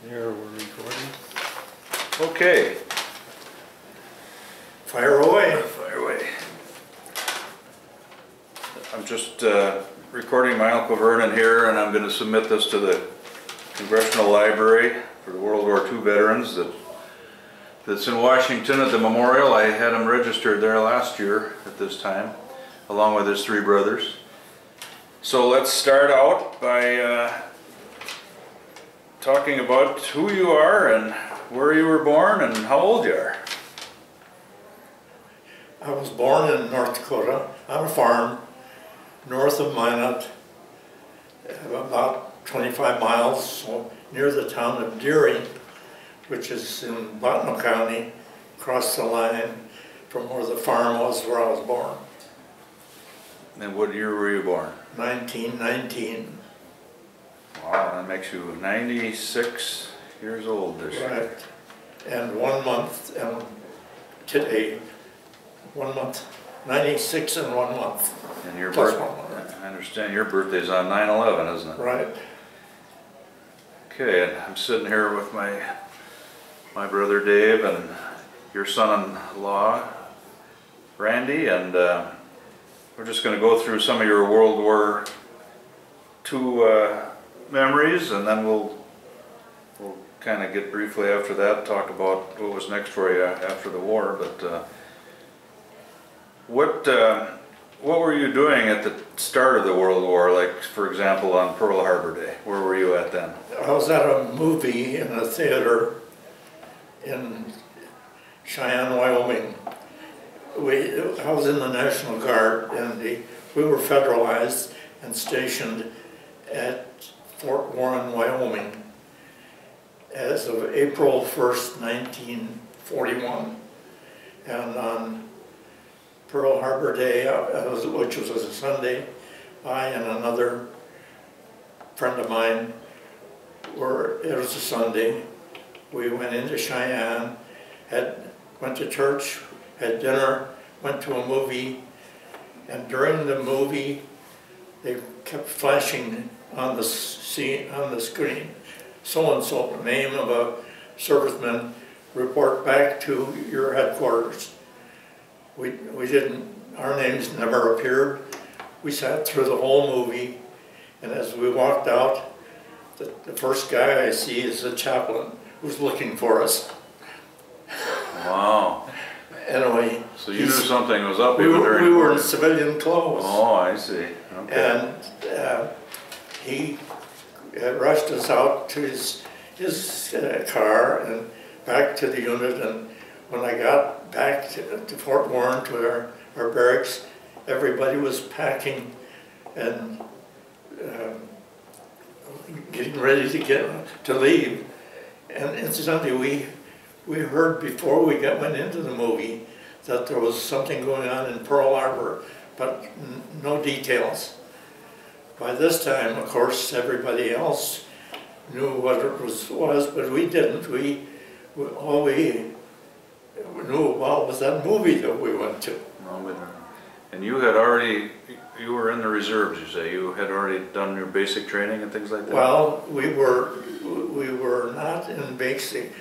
There, we're recording. Okay. Fire away. Fire away. I'm just recording my Uncle Vernon here, and I'm going to submit this to the Congressional Library for the World War II veterans that's in Washington at the memorial. I had him registered there last year at this time, along with his three brothers. So let's start out by talking about who you are and where you were born and how old you are. I was born in North Dakota on a farm north of Minot, about 25 miles, so near the town of Deering, which is in Bottineau County, across the line from where the farm was where I was born. And what year were you born? 1919. Wow, that makes you 96 years old this year. Right. And 1 month, and today, 1 month, 96 and 1 month. And your Plus birthday, 1 month. I understand your birthday's on 9/11, isn't it? Right. Okay, and I'm sitting here with my brother Dave and your son-in-law Randy, and we're just going to go through some of your World War II memories, and then we'll kind of get briefly after that, talk about what was next for you after the war. But what were you doing at the start of the World War, like for example on Pearl Harbor Day? Where were you at then? I was at a movie in a theater in Cheyenne, Wyoming. I was in the National Guard, and we were federalized and stationed at Fort Warren, Wyoming as of April 1st, 1941. And on Pearl Harbor Day, which was a Sunday, I and another friend of mine, it was a Sunday, we went into Cheyenne, went to church, had dinner, went to a movie, and during the movie, they kept flashing on the screen, so-and-so, the name of a serviceman, report back to your headquarters. We didn't, our names never appeared. We sat through the whole movie, and as we walked out, the first guy I see is the chaplain who's looking for us. Wow. Anyway. So you knew something was up. We were in civilian clothes. Oh, I see. Okay. And he rushed us out to his car and back to the unit, and when I got back to Fort Warren, to our barracks, everybody was packing and getting ready to leave. And incidentally, we heard before we went into the movie that there was something going on in Pearl Harbor, but no details. By this time, of course, everybody else knew what it was, but we didn't. All we knew about was that movie that we went to. And you were in the reserves, you say? You had already done your basic training and things like that? Well, we were not in basic.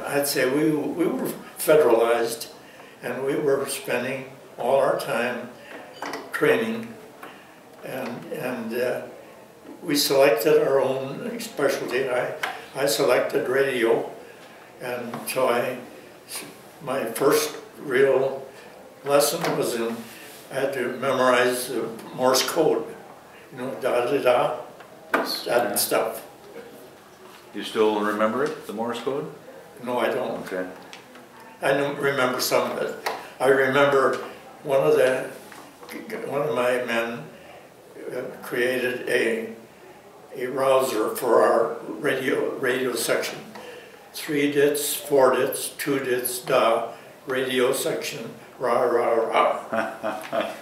I'd say we were federalized, and we were spending all our time training, and we selected our own specialty. I selected radio, and so my first real lesson was I had to memorize the Morse code, you know, da-da-da, that stuff. You still remember it, the Morse code? No, I don't. Okay. I don't remember some of it. I remember one of my men created a rouser for our radio section. 3 dits, 4 dits, 2 dits, da, radio section, rah, rah, rah.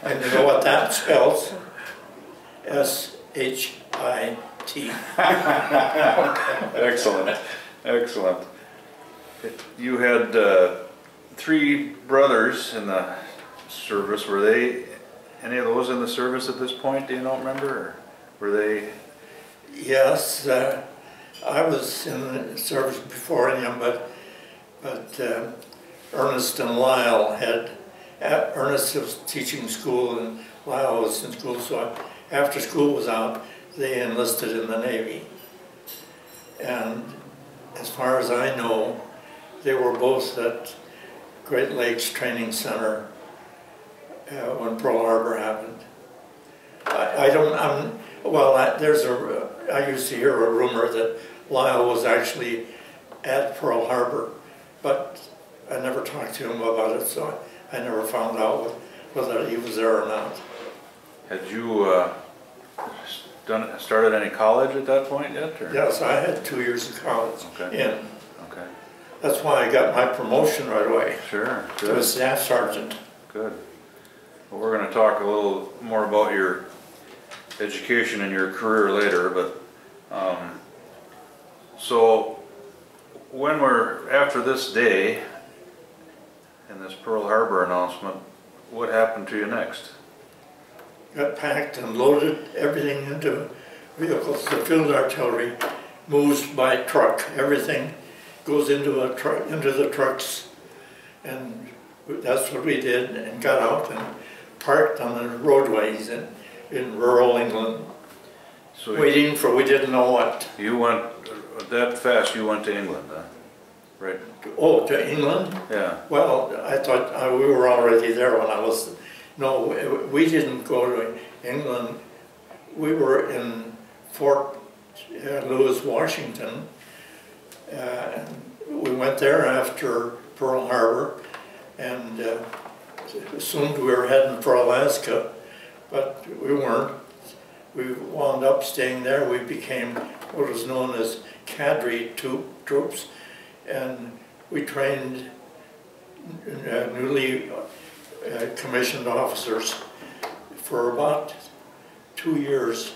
And you know what that spells? S-H-I-T. Excellent, excellent. You had 3 brothers in the service. Were any of those in the service at this point? Do you not remember? Or were they? Yes, I was in the service before him, but Ernest and Lyle had, Ernest was teaching school and Lyle was in school, so after school was out, they enlisted in the Navy. And as far as I know, they were both at Great Lakes Training Center when Pearl Harbor happened. I used to hear a rumor that Lyle was actually at Pearl Harbor, but I never talked to him about it, so I never found out whether he was there or not. Had you started any college at that point yet? Or? Yes, I had 2 years of college in. Okay. That's why I got my promotion right away. Sure, good. To a staff sergeant. Good. Well, we're going to talk a little more about your education and your career later, but so when we're after this day and this Pearl Harbor announcement, what happened to you next? Got packed and loaded everything into vehicles. The field artillery moves by truck. Everything goes into a truck, into the trucks, and that's what we did. And got out and parked on the roadways in rural England, so waiting for we didn't know what. You went that fast. You went to England, huh? Right? Oh, to England? Yeah. Well, I thought we were already there when I was. No, we didn't go to England. We were in Fort Lewis, Washington. We went there after Pearl Harbor and assumed we were heading for Alaska, but we weren't. We wound up staying there. We became what was known as cadre troops, and we trained newly commissioned officers for about 2 years.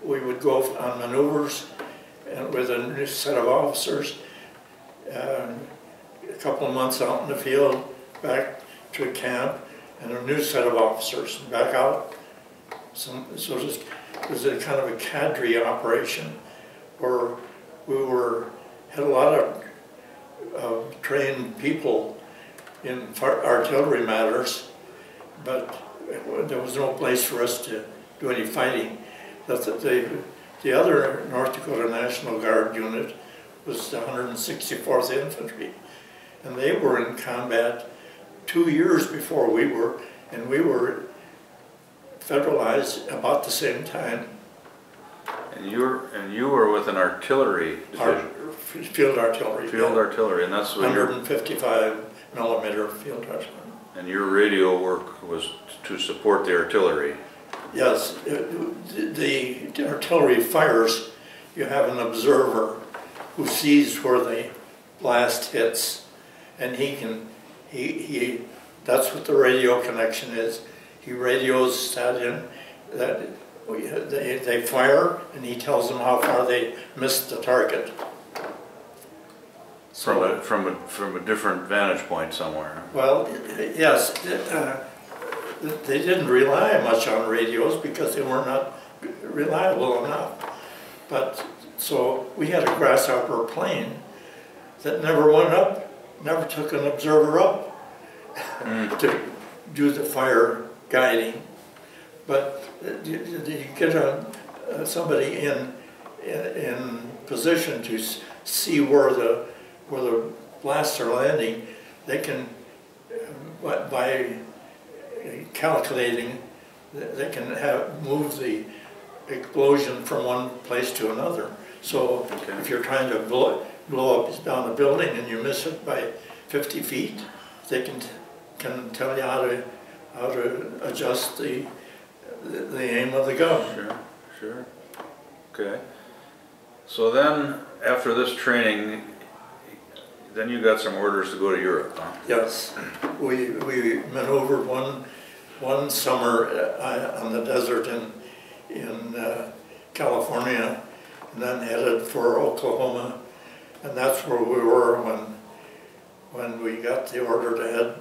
We would go on maneuvers and with a new set of officers, a couple of months out in the field, back to camp, and a new set of officers back out. So it was a kind of a cadre operation where we had a lot of trained people in artillery matters, but there was no place for us to do any fighting. The other North Dakota National Guard unit was the 164th Infantry, and they were in combat 2 years before we were, and we were federalized about the same time. And you were with an artillery division. Field artillery. Field artillery, and that's what 155 millimeter field artillery. And your radio work was to support the artillery. Yes, the artillery fires. You have an observer who sees where the blast hits, and that's what the radio connection is. He radios that in that they fire, and he tells them how far they missed the target. So, from a different vantage point somewhere. Well, yes, they didn't rely much on radios because they were not reliable enough. But so we had a Grasshopper plane that never went up, never took an observer up to do the fire guiding. But you get somebody in position to see where the blasts are landing. They can, by calculating, they can move the explosion from one place to another. So if you're trying to blow up down a building and you miss it by 50 feet, they can tell you how to adjust the aim of the gun. Sure. Okay. So then, after this training, then you got some orders to go to Europe, huh? Yes. We maneuvered one summer on the desert in California, and then headed for Oklahoma, and that's where we were when we got the order to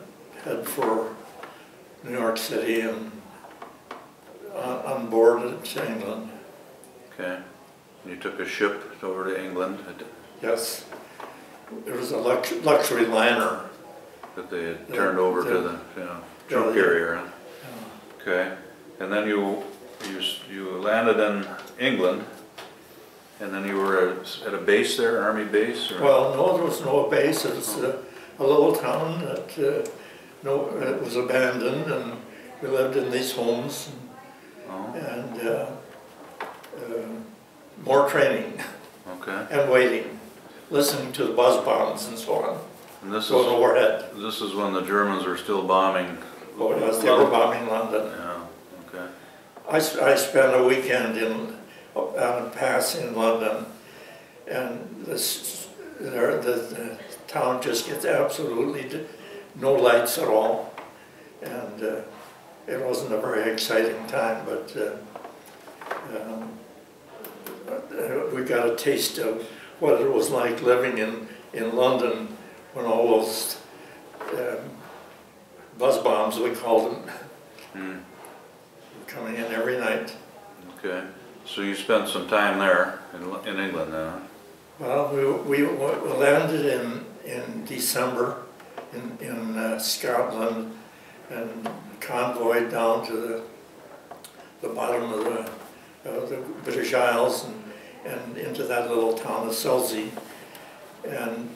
head for New York City and on board to England. Okay. You took a ship over to England Yes. It was a luxury liner. that they had turned over to the troop carrier. Huh? Okay, and then you landed in England, and then you were at a base there, Army base? Or? Well, no, there was no base. It was a little town that it was abandoned, and we lived in these homes, and more training, and waiting, listening to the buzz bombs and so on. And this going overhead. This is when the Germans were still bombing. Oh yes, they were bombing London. Yeah. Okay. I spent a weekend on a pass in London, and the town just gets absolutely no lights at all, and it wasn't a very exciting time, but we got a taste of what it was like living in London when all those buzz bombs, we called them, were coming in every night. Okay, so you spent some time there in England then? Huh? Well, we landed in December in Scotland, and convoyed down to the bottom of the British Isles and into that little town of Selsey, and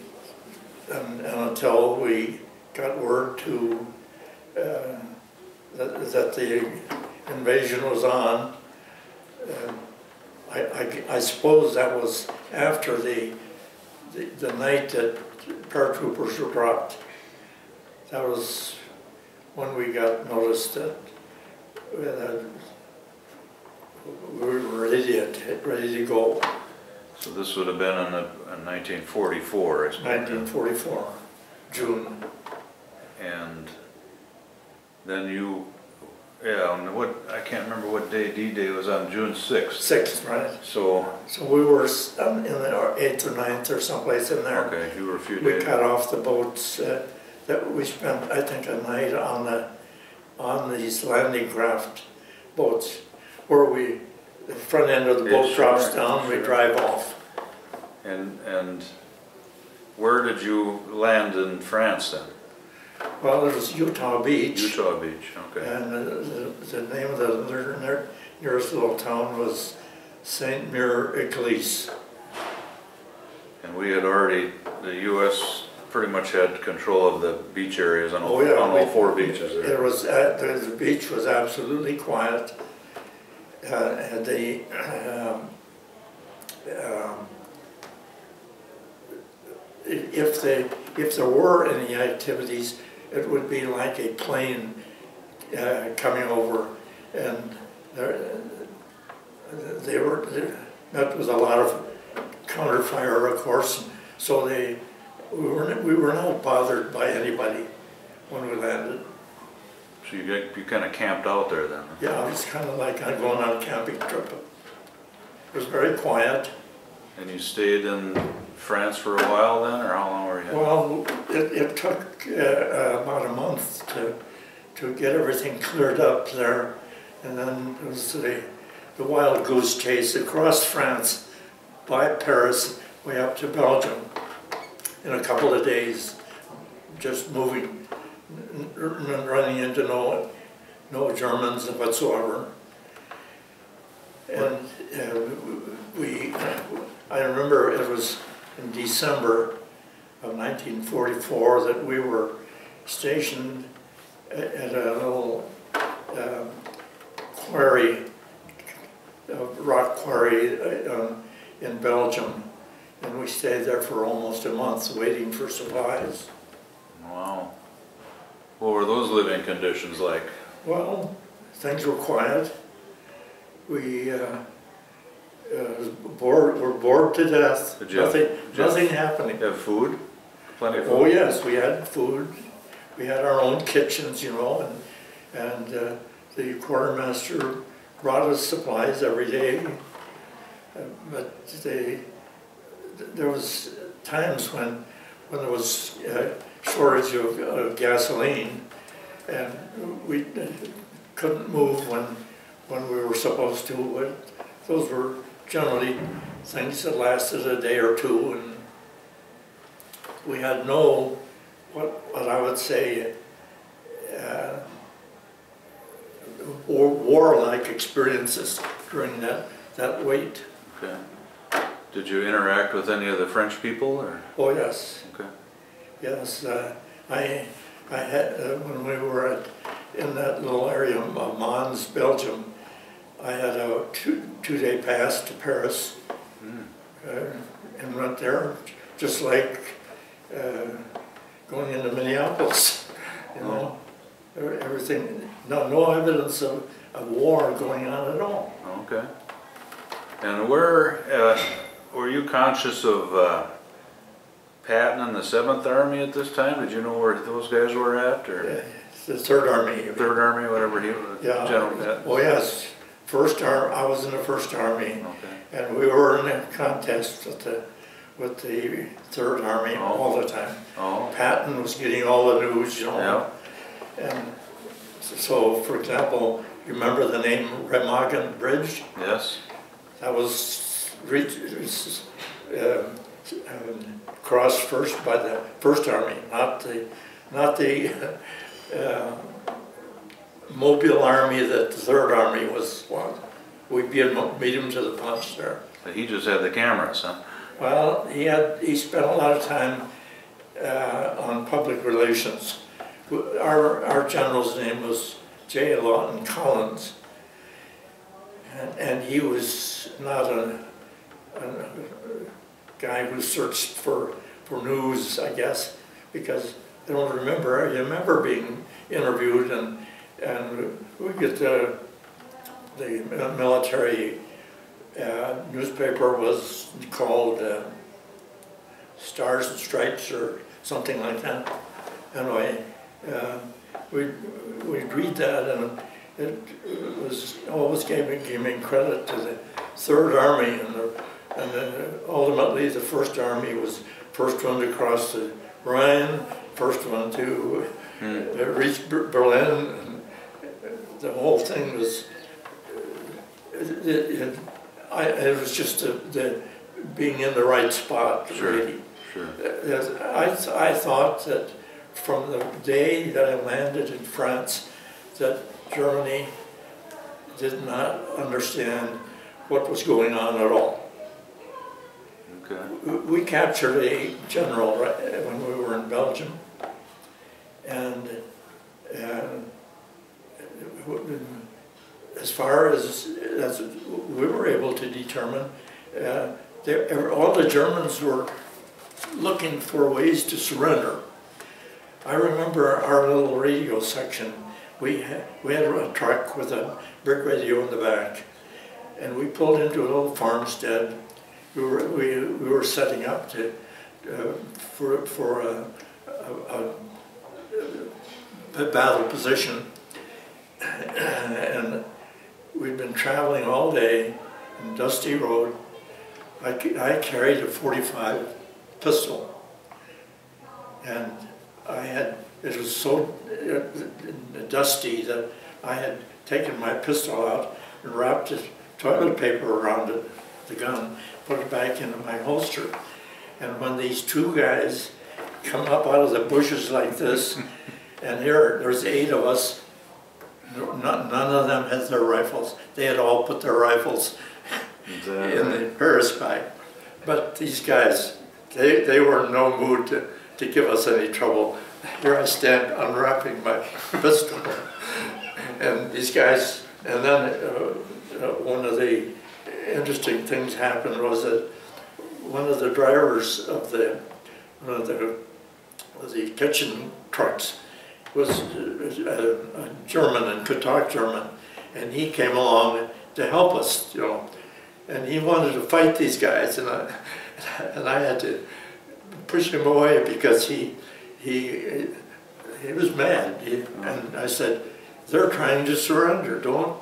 until we got word that the invasion was on. I suppose that was after the night that paratroopers were dropped. That was when we got noticed that we were ready to go. So this would have been in 1944, I suppose. 1944, June. And then I can't remember what day D-Day was on, June 6th. 6th, right. So we were in the 8th or 9th or someplace in there. Okay, you were a few days. We cut off the boats that we spent, I think, a night on these landing craft boats, where the front end of the boat drops down, we drive off. And where did you land in France then? Well, it was Utah Beach. Utah Beach, okay. And the name of the nearest little town was Saint Mire Église. And we had already, the U.S. pretty much had control of the beach areas on all, on all four beaches there. It was the beach was absolutely quiet. And if there were any activities, it would be like a plane coming over, and they were met with a lot of counter fire, of course. So we were not bothered by anybody when we landed. So you kind of camped out there then? Yeah, it was kind of like going on a camping trip. It was very quiet. And you stayed in France for a while then, or how long were you? Well, it took about a month to get everything cleared up there, and then it was the wild goose chase across France by Paris way up to Belgium in a couple of days, just moving, running into no Germans whatsoever. And I remember it was in December of 1944 that we were stationed at a little quarry, a rock quarry in Belgium, and we stayed there for almost a month waiting for supplies. Wow. What were those living conditions like? Well, things were quiet. We were bored to death. Nothing happening. You have food? Plenty of food? Oh yes, we had food. We had our own kitchens, you know, and the quartermaster brought us supplies every day. But there was times when there was shortage of gasoline, and we couldn't move when we were supposed to. Those were generally things that lasted a day or two, and we had no, what I would say, warlike experiences during that wait. Okay. Did you interact with any of the French people, or? Oh yes. Okay. Yes, I had when we were in that little area of Mons, Belgium, I had a two-day pass to Paris, and went there just like going into Minneapolis. You know, everything. No evidence of war going on at all. Okay. And were you conscious of Patton and the 7th Army at this time? Did you know where those guys were at, or The Third Army. Third Army, whatever he was? Yeah. General Patton. Oh yes, I was in the First Army, Okay. and we were in a contest with the Third Army all the time. Oh. Patton was getting all the news, you know. Yeah. And so, for example, you remember the name Remagen Bridge? Yes. That was crossed first by the First Army, not the Mobile Army that the Third Army was. We beat him to the punch there. But he just had the cameras, huh? Well, he spent a lot of time on public relations. Our general's name was J. Lawton Collins, and he was not a guy who searched for news, I guess, because I don't remember. I remember being interviewed, and we get the military newspaper was called Stars and Stripes or something like that. Anyway, we'd read that, and it was always giving credit to the Third Army, and then ultimately the First Army was first one to cross the Rhine, first one to reach Berlin, and the whole thing was. It was just the being in the right spot, sure, really. Sure. I thought that from the day that I landed in France, that Germany did not understand what was going on at all. Okay. We captured a general when we were in Belgium, and as far as we were able to determine, all the Germans were looking for ways to surrender. I remember our little radio section. We had a truck with a brick radio in the back, and we pulled into a little farmstead. We were setting up for a battle position, and we'd been traveling all day in dusty road. I carried a .45 pistol, and it was so dusty that I had taken my pistol out and wrapped toilet paper around it, the gun, put it back into my holster. And when these two guys come up out of the bushes like this, and there's 8 of us, none of them had their rifles. They had all put their rifles in the Paris bag. But these guys, they were in no mood to give us any trouble. Here I stand unwrapping my pistol. And these guys, and then one of the interesting things happened was that one of the drivers of the kitchen trucks was a German and could talk German, and he came along to help us, you know, and he wanted to fight these guys, and I had to push him away because he was mad, and I said, they're trying to surrender, don't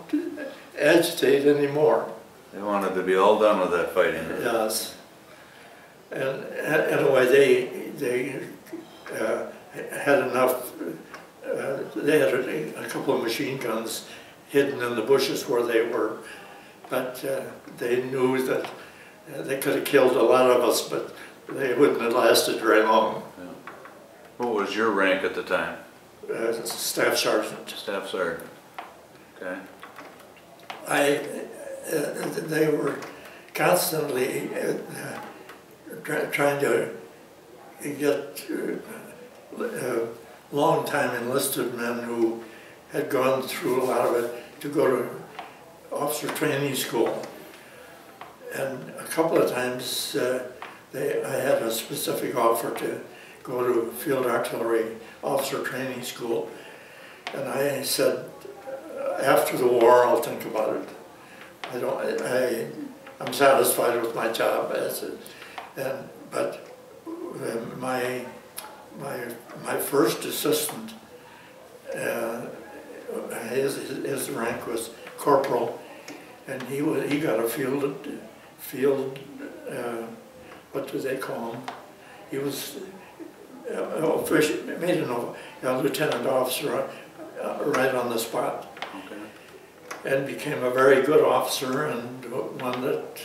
agitate anymore. They wanted to be all done with that fighting. Yes. And anyway, they had enough. They had a couple of machine guns hidden in the bushes where they were, but they knew that They could have killed a lot of us, but they wouldn't have lasted very long. Yeah. What was your rank at the time? Staff sergeant. Staff sergeant. Okay. They were constantly trying to get long-time enlisted men who had gone through a lot of it to go to officer training school. And a couple of times I had a specific offer to go to field artillery officer training school. And I said, after the war, I'll think about it. I'm satisfied with my job but my first assistant, his rank was corporal, and he got a field what do they call him? He was made a lieutenant officer right on the spot. Okay. And became a very good officer, and one that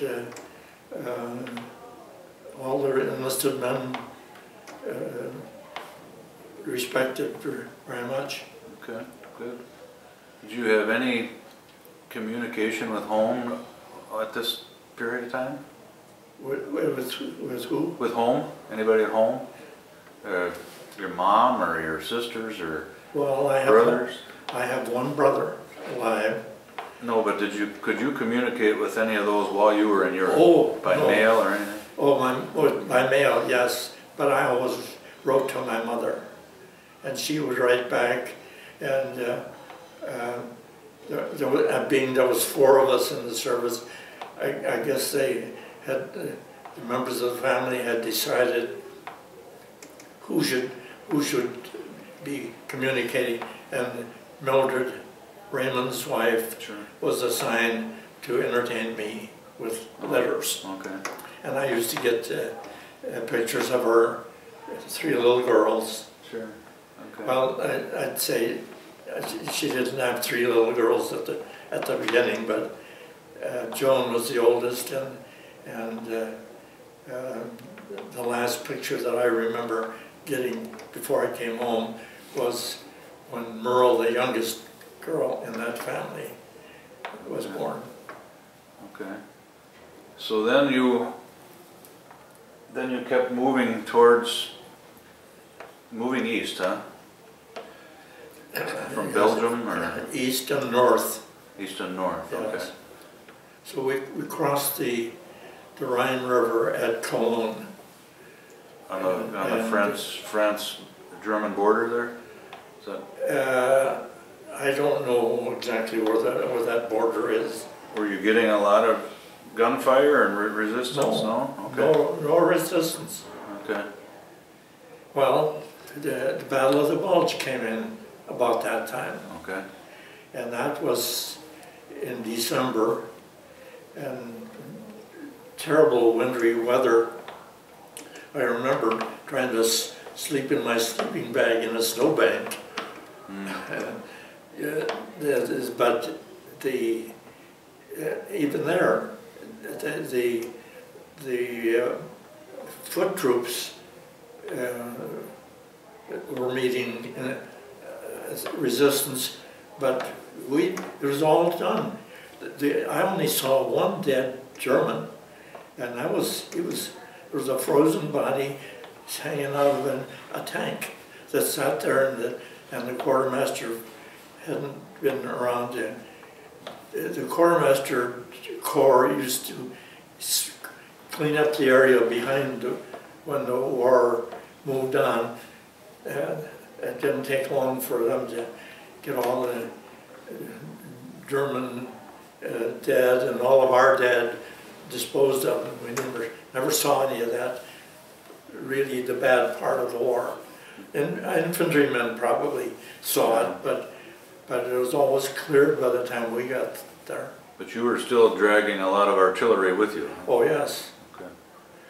all the enlisted men respected very much. Okay, good. Did you have any communication with home at this period of time? With who? With home? Anybody at home? Your mom or your sisters or brothers? I have one brother alive. No, but could you communicate with any of those while you were in Europe? By mail or anything? By mail, yes. But I always wrote to my mother, and she would write back. And there was 4 of us in the service. I guess the members of the family had decided who should be communicating, and Mildred, Raymond's wife, sure, was assigned to entertain me with letters. Okay. And I used to get pictures of her 3 little girls. Sure. Okay. Well, I'd say she didn't have 3 little girls at the beginning, but Joan was the oldest, and the last picture that I remember getting before I came home was when Merle, the youngest girl in that family, was born. Okay. So then you kept moving east, huh? From Belgium, or? East and north. East and north, yes. Okay. So we crossed the Rhine River at Cologne. On the France-German border there? Is that? I don't know exactly where that border is. Were you getting a lot of gunfire and resistance? No? Okay. No resistance. Okay. Well, the Battle of the Bulge came in about that time. Okay. And that was in December, and terrible wintry weather. I remember trying to sleep in my sleeping bag in a snowbank. But even there, the foot troops were meeting resistance, but it was all done. I only saw 1 dead German, and there was a frozen body hanging out of a tank that sat there, and the quartermaster hadn't been around. The quartermaster corps used to clean up the area behind when the war moved on. It didn't take long for them to get all the German dead and all of our dead disposed of. We never saw any of that, really the bad part of the war. And infantrymen probably saw it, but it was always cleared by the time we got there. But you were still dragging a lot of artillery with you? Oh, yes. Okay.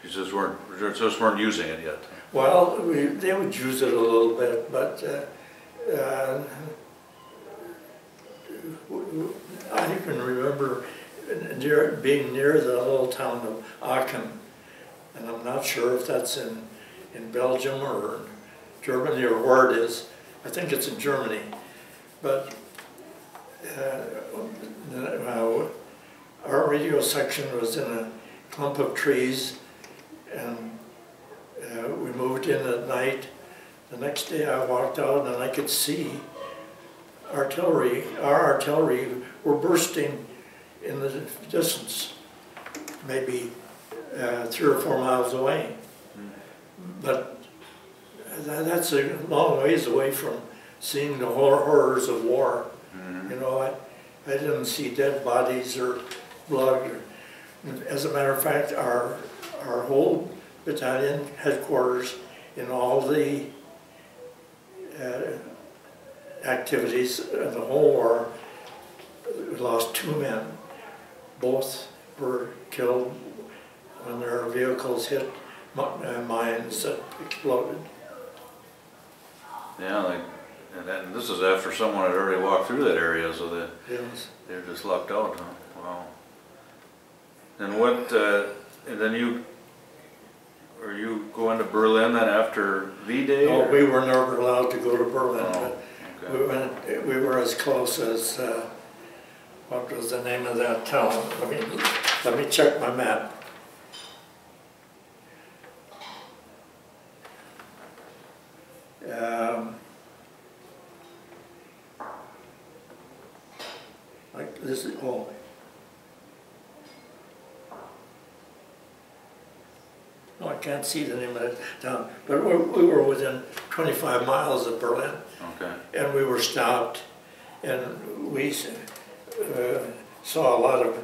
You just weren't using it yet? Well, they would use it a little bit, but I can remember being near the little town of Aachen, and I'm not sure if that's in Belgium or Germany or where it is. I think it's in Germany, but our radio section was in a clump of trees, and we moved in at night. The next day I walked out and I could see our artillery were bursting in the distance, maybe 3 or 4 miles away. But that's a long ways away from seeing the horrors of war. You know, I didn't see dead bodies or blood. As a matter of fact, our whole battalion headquarters in all the activities of the whole war, we lost 2 men. Both were killed when their vehicles hit mines that exploded. Yeah, and this is after someone had already walked through that area, so they're just locked out, huh? Wow. And what, and then you going to Berlin then after V-Day? No, we were never allowed to go to Berlin. Oh, okay. We were as close as, what was the name of that town? Let me check my map. Like this is, oh. No, I can't see the name of that town, but we were within 25 miles of Berlin. Okay. And we were stopped, and we saw a lot of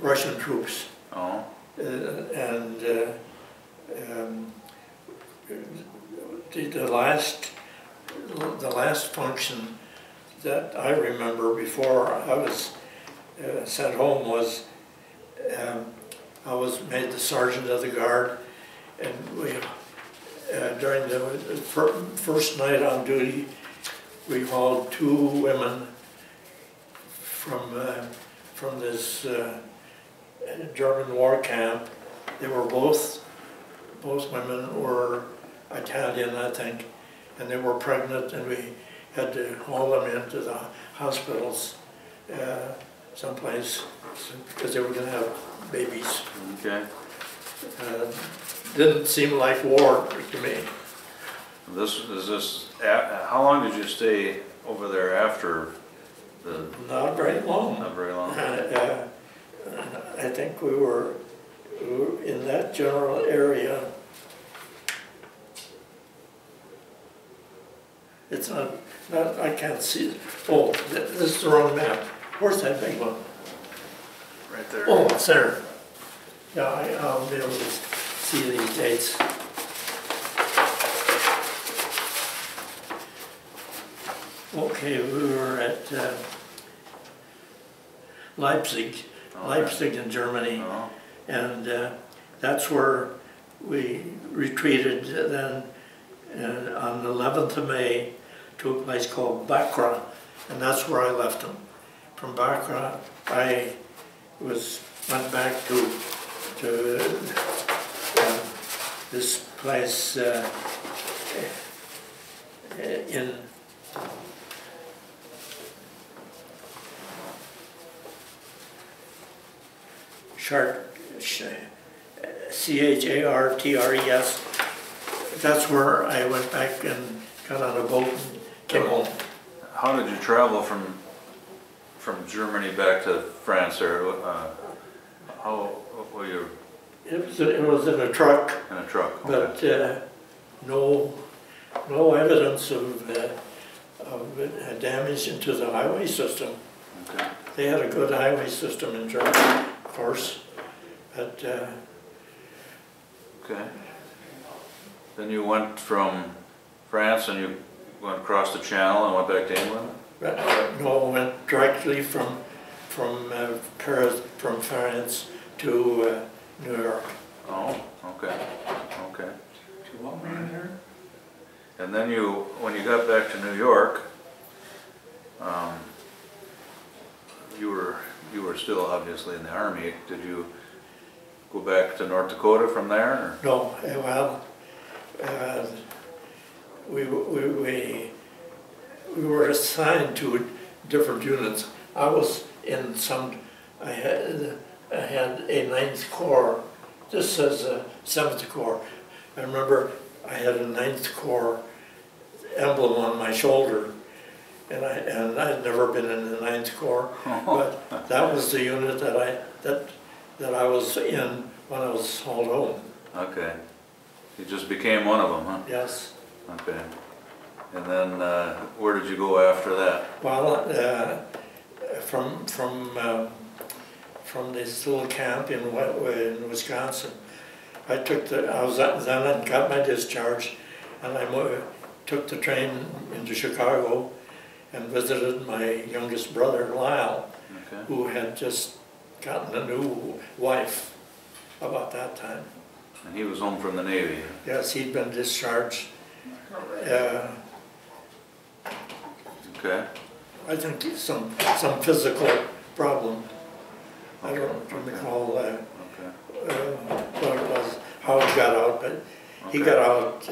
Russian troops. Oh. The last function that I remember before I was sent home was I was made the sergeant of the guard, and we during the first night on duty, we hauled 2 women from this German war camp. They were both women were Italian, I think, and they were pregnant, and we had to haul them into the hospitals someplace because they were going to have babies. Okay. Didn't seem like war to me. How long did you stay over there after the? Not very long. Not very long. I think we were in that general area. It's not, I can't see it. Oh, this is the wrong map. Where's that big one? Right there. Oh, it's there. Yeah, I'll be able to see these dates. Okay, we were at Leipzig in Germany, and that's where we retreated then on the 11th of May to a place called Bakra, and that's where I left them. From Bakra, I went back to this place in Chartres. That's where I went back and got on a boat and came home. How did you travel from Germany back to France, or how were you? It was in a truck. In a truck. Okay. But no evidence of damage into the highway system. Okay. They had a good highway system in Germany, of course, but. Okay. Then you went from France and you went across the Channel and went back to England? No, went directly from Paris, from France to New York. Oh, okay, okay. Do you want me in here? And then when you got back to New York, you were still obviously in the Army. Did you go back to North Dakota from there? Or? No, well, we were assigned to different units. I was in I had a 9th Corps. This says 7th Corps. I remember I had a 9th Corps emblem on my shoulder, and I'd never been in the 9th Corps, but that was the unit that I was in when I was hauled home. Okay. You just became one of them, huh? Yes. Okay. And then where did you go after that? Well, from this little camp in Wisconsin, I got my discharge, and I took the train into Chicago and visited my youngest brother, Lyle, Okay. who had just gotten a new wife about that time. And he was home from the Navy. Yes, he'd been discharged. Okay. I think some physical problem. I don't recall Okay. what it was, how he got out, but he got out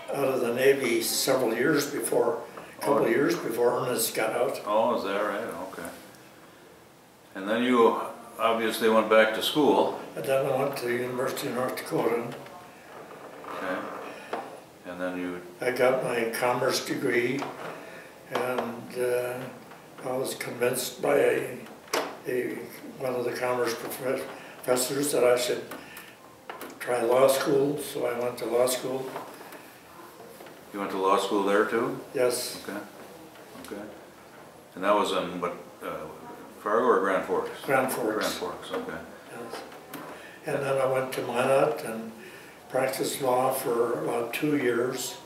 of the Navy several years before, a couple of years before Ernest got out. Oh, is that right? Okay. And then you obviously went back to school. And then I went to the University of North Dakota. Okay. And then I got my commerce degree, and I was convinced by one of the commerce professors that I should try law school, so I went to law school. you went to law school there too? Yes. Okay. Okay. And that was in what, Fargo or Grand Forks? Grand Forks. Grand Forks, okay. Yes. And then I went to Minot and practiced law for about 2 years.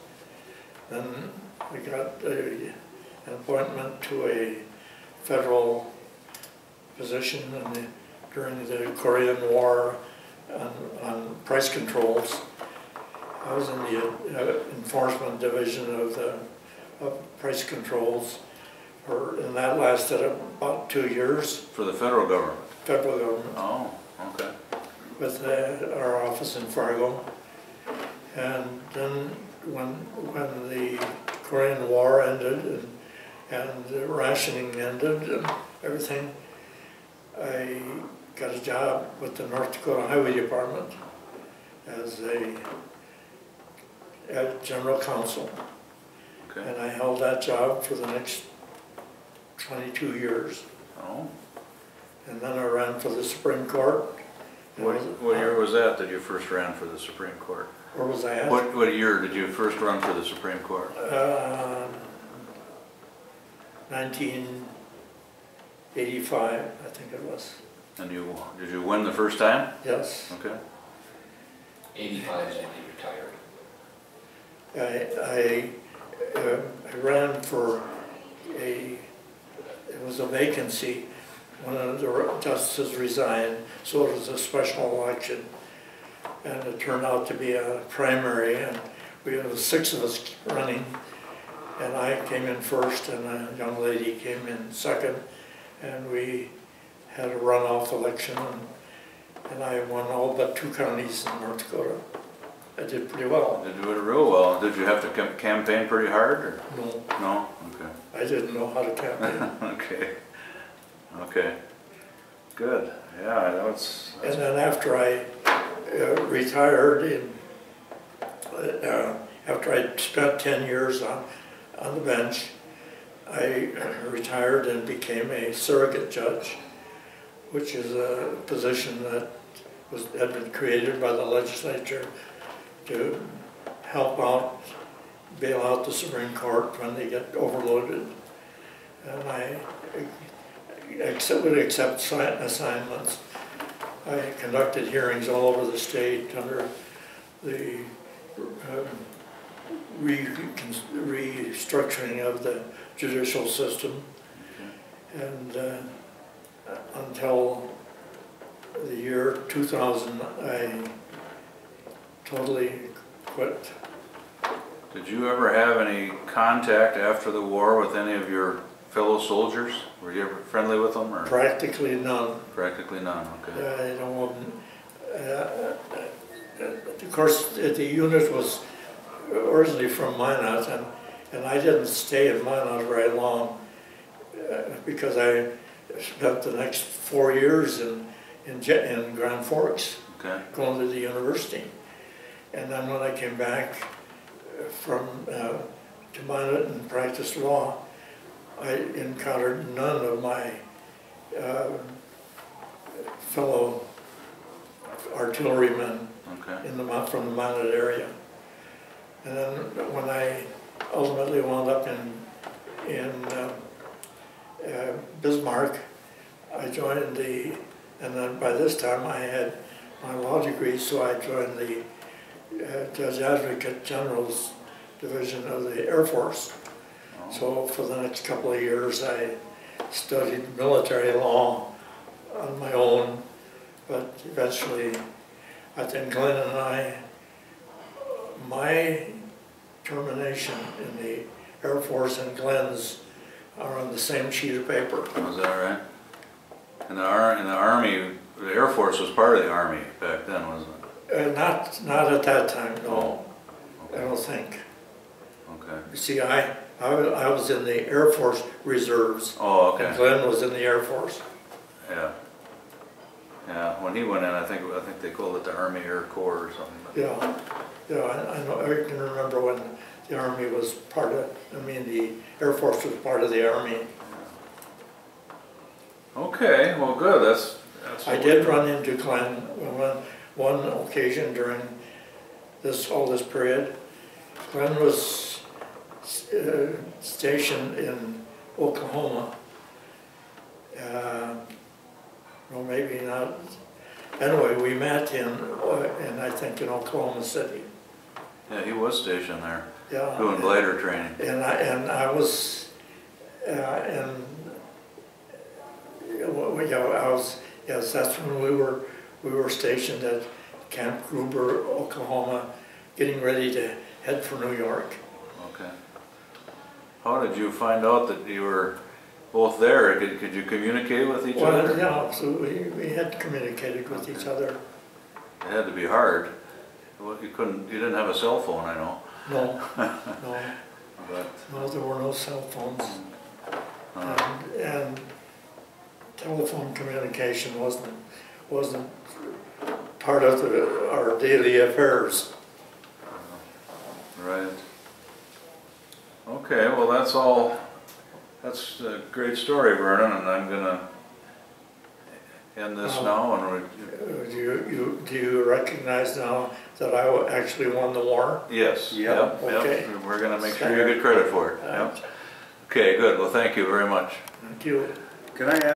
Then I got an appointment to a federal position during the Korean War on price controls. I was in the enforcement division of price controls, and that lasted about 2 years. For the federal government? Federal government. Oh, okay. With our office in Fargo. And then when the Korean War ended and the rationing ended and everything, I got a job with the North Dakota Highway Department as a general counsel. Okay. And I held that job for the next 22 years. Oh. And then I ran for the Supreme Court. What year was that you first ran for the Supreme Court? Where was I at? What year did you first run for the Supreme Court? 1985, I think it was. And did you win the first time? Yes. Okay. 85 is when you retired. I ran for it was a vacancy. One of the justices resigned, so it was a special election. And it turned out to be a primary, and we had 6 of us running. And I came in first, and a young lady came in second, and we had a runoff election, and I won all but 2 counties in North Dakota. I did pretty well. Did you do it real well? Did you have to campaign pretty hard? Or? No. No? Okay. I didn't know how to campaign. Okay. Okay. Good. Yeah, that's And then after I retired, after I spent 10 years on the bench, I retired and became a surrogate judge, which is a position that had been created by the legislature to help out, bail out the Supreme Court when they get overloaded. And I would accept assignments. I conducted hearings all over the state under the restructuring of the judicial system, and until the year 2000, I totally quit. Did you ever have any contact after the war with any of your fellow soldiers? Were you ever friendly with them, or? Practically none. Practically none, okay. You know, of course, the unit was originally from Minot, and I didn't stay in Minot very long because I spent the next 4 years in Grand Forks, Okay. going to the university. And then when I came back to Minot and practiced law, I encountered none of my fellow artillerymen Okay. from the Minot area. And then when I ultimately wound up in Bismarck, I joined and then by this time I had my law degree, so I joined the Judge Advocate General's Division of the Air Force. Oh. So for the next couple of years I studied military law on my own, but eventually I think Glenn and my termination in the Air Force and Glenn's are on the same sheet of paper. Was that right? In the Army, the Air Force was part of the Army back then, wasn't it? Not at that time, no. Oh. I don't think. Okay. You see, I was in the Air Force Reserves. Oh, okay. And Glenn was in the Air Force. Yeah. Yeah, when he went in, I think they called it the Army Air Corps or something. Yeah, I know. I can remember when the Army was part of. The Air Force was part of the Army. Okay, well, good. That's I did run into Glenn one occasion during all this period. Glenn was stationed in Oklahoma. Well, maybe not. Anyway, we met I think in Oklahoma City. Yeah, he was stationed there. Yeah. Doing glider training. And I was, yes, that's when we were stationed at Camp Gruber, Oklahoma, getting ready to head for New York. Okay. How did you find out that you were both there? Could you communicate with each other? Well, yeah, so we had communicated with each other. It had to be hard. Well, you didn't have a cell phone, I know. No, no, But no, there were no cell phones. And telephone communication wasn't part of our daily affairs. right. Okay, well, that's a great story, Vernon, and I'm gonna end this now. And Do you recognize now that I actually won the war? yes. Yep. Okay. Yep. We're gonna make sure you get credit for it. Yep. Okay, good. Well, thank you very much. Thank you. Can I ask